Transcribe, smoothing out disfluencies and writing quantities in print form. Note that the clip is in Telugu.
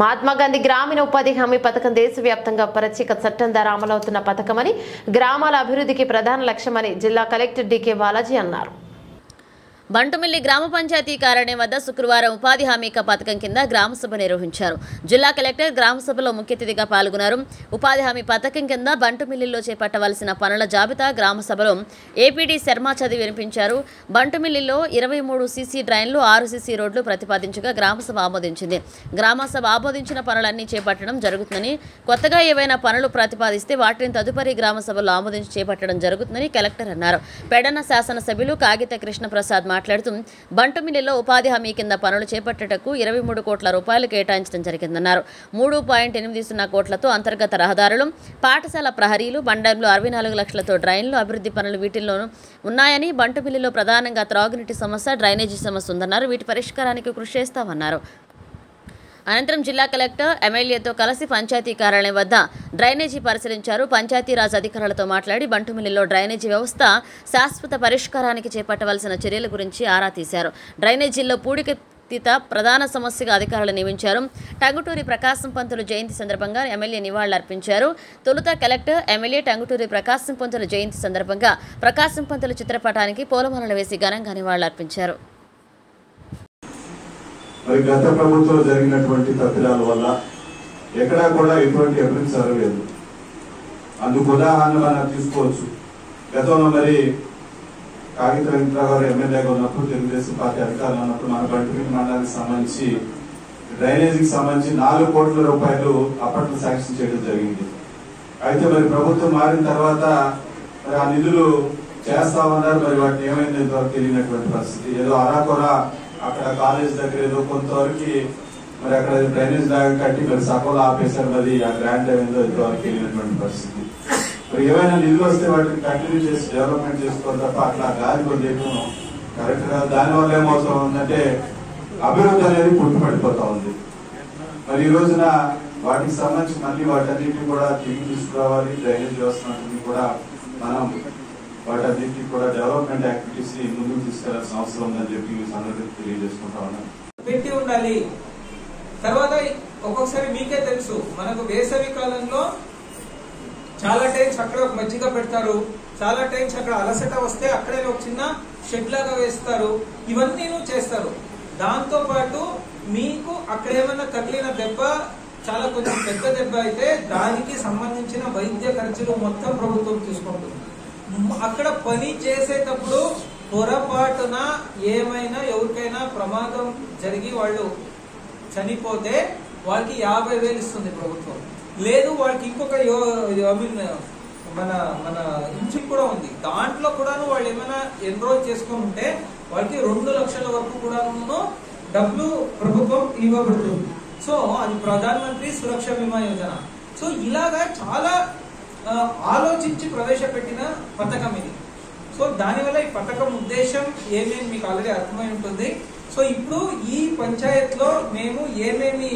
మహాత్మా గాంధీ గ్రామీణ ఉపాధి హామీ పథకం దేశవ్యాప్తంగా ప్రత్యేక చట్టం ద్వారా అమలవుతున్న పథకమని, గ్రామాల అభివృద్ధికి ప్రధాన లక్ష్యమని జిల్లా కలెక్టర్ డికే బాలాజీ అన్నారు. బంటుమిల్లి గ్రామ పంచాయతీ కార్యాలయం వద్ద శుక్రవారం ఉపాధి హామీ పథకం కింద గ్రామసభ నిర్వహించారు. జిల్లా కలెక్టర్ గ్రామసభలో ముఖ్య అతిథిగా పాల్గొన్నారు. ఉపాధి హామీ పథకం కింద బంటుమిల్లిలో చేపట్టవలసిన పనుల జాబితా గ్రామసభలో ఏపీడీ శర్మ చదివి వినిపించారు. బంటుమిల్లిలో 23 సీసీ డ్రైన్లు, 6 సీసీ రోడ్లు ప్రతిపాదించగా గ్రామసభ ఆమోదించింది. గ్రామసభ ఆమోదించిన పనులన్నీ చేపట్టడం జరుగుతుందని, కొత్తగా ఏవైనా పనులు ప్రతిపాదిస్తే వాటిని తదుపరి గ్రామసభలో ఆమోదించి చేపట్టడం జరుగుతుందని కలెక్టర్ అన్నారు. పెడన శాసనసభ్యులు కాగిత కృష్ణప్రసాద్ మాట్లాడుతూ బంటుమిల్లిలో ఉపాధి హామీ కింద పనులు చేపట్టటకు 23 కోట్ల రూపాయలు కేటాయించడం జరిగిందన్నారు. 3.80 కోట్లతో అంతర్గత రహదారులు, పాఠశాల ప్రహరీలు, బండంలో 64 లక్షలతో డ్రైన్లు, అభివృద్ధి పనులు వీటిల్లోనూ ఉన్నాయని, బంటుమిల్లిలో ప్రధానంగా త్రాగునీటి సమస్య, డ్రైనేజీ సమస్య ఉందన్నారు. వీటి పరిష్కారానికి కృషి చేస్తామన్నారు. అనంతరం జిల్లా కలెక్టర్ ఎమ్మెల్యేతో కలిసి పంచాయతీ కార్యాలయం వద్ద డ్రైనేజీ పరిశీలించారు. పంచాయతీరాజ్ అధికారులతో మాట్లాడి బంటుమిల్లిలో డ్రైనేజీ వ్యవస్థ శాశ్వత పరిష్కారానికి చేపట్టవలసిన చర్యల గురించి ఆరా తీశారు. డ్రైనేజీల్లో పూడికతీత ప్రధాన సమస్యగా అధికారులు నియమించారు. టంగుటూరి ప్రకాశం పంతులు జయంతి సందర్భంగా ఎమ్మెల్యే నివాళులర్పించారు. తొలుత కలెక్టర్, ఎమ్మెల్యే టంగుటూరి ప్రకాశం పంతులు జయంతి సందర్భంగా ప్రకాశం పంతులు చిత్రపటానికి పూలమాలలు వేసి ఘనంగా నివాళులర్పించారు. మరి గత ప్రభుత్వంలో జరిగినటువంటి తప్పిదాల వల్ల ఎక్కడా కూడా ఎటువంటి అభివృద్ధి జరగలేదు. అందుకు ఉదాహరణ మనం తీసుకోవచ్చు. గతంలో మరి కాగిత వెంకటరావు గారు ఎమ్మెల్యేగా ఉన్నప్పుడు, తెలుగుదేశం పార్టీ అధికారంలో ఉన్నప్పుడు మన బంటుమిల్లి మండలానికి సంబంధించి డ్రైనేజీకి సంబంధించి 4 కోట్ల రూపాయలు అప్పట్లో శాంక్షన్ చేయడం జరిగింది. అయితే మరి ప్రభుత్వం మారిన తర్వాత మరి ఆ నిధులు చేస్తామన్నారు. మరి వాటిని ఏమైంది ఇంతవరకు తెలియనటువంటి పరిస్థితి. ఏదో అరాకొరా అక్కడ కాలేజ్ దగ్గర ఏదో కొంతవరకు మరి అక్కడ డ్రైనేజ్ లాగా కట్టి మరి సఫలు ఆపేశారు. మరి ఆ గ్రాండ్ ఏమైందో ఇంతవరకు వెళ్ళినటువంటి పరిస్థితి. మరి ఏమైనా నిధులు వస్తే వాటిని కంటిన్యూ చేసి డెవలప్మెంట్ చేసుకోవాలి తప్ప అట్లా గాలి కొద్దిగా కరెక్ట్ గా. దానివల్ల ఏమవుతా ఉందంటే అభివృద్ధి అనేది పుట్టుపడిపోతా ఉంది. మరి ఈ రోజున వాటికి సంబంధించి మళ్ళీ వాటన్నిటిని కూడా తిరిగి తీసుకురావాలి. డ్రైనేజ్ వ్యవస్థ కూడా మనం వాటన్నిటికీ కూడా డెవలప్మెంట్ యాక్టివిటీస్ ని ముందుకు తీసుకెళ్లాల్సిన అవసరం ఉందని చెప్పి ఈ సందర్భంగా తెలియజేసుకుంటా ఉన్నాను. పెట్టి ఉండాలి. తర్వాత ఒక్కొక్కసారి మీకే తెలుసు, మనకు వేసవి కాలంలో చాలా టైమ్స్ అక్కడ ఒక మజ్జిగ పెడతారు, చాలా టైమ్స్ అక్కడ అలసట వస్తే అక్కడే ఒక చిన్న షెడ్ లాగా వేస్తారు. ఇవన్నీ చేస్తారు. దాంతో పాటు మీకు అక్కడ ఏమైనా తగిలిన దెబ్బ చాలా కొంచెం పెద్ద దెబ్బ అయితే దానికి సంబంధించిన వైద్య ఖర్చులు మొత్తం ప్రభుత్వం తీసుకుంటుంది. అక్కడ పని చేసేటప్పుడు పొరపాటున ఏమైనా ఎవరికైనా ప్రమాదం జరిగి వాళ్ళు చనిపోతే వాళ్ళకి 50,000 ఇస్తుంది ప్రభుత్వం. లేదు వాళ్ళకి ఇంకొక మన మన ఇన్సూరెన్స్ కూడా ఉంది. దాంట్లో కూడాను వాళ్ళు ఏమైనా ఎన్రోల్ చేసుకుని ఉంటే వాళ్ళకి 2 లక్షల వరకు కూడాను డబ్బులు ప్రభుత్వం ఇవ్వబడుతుంది. సో అది ప్రధానమంత్రి సురక్ష బీమా యోజన. సో ఇలాగా చాలా ఆలోచించి ప్రవేశపెట్టిన పథకం ఇది. సో దానివల్ల ఈ పథకం ఉద్దేశం ఏమేమి మీకు ఆల్రెడీ అర్థమై ఉంటుంది. సో ఇప్పుడు ఈ పంచాయత్ లో మేము ఏమేమి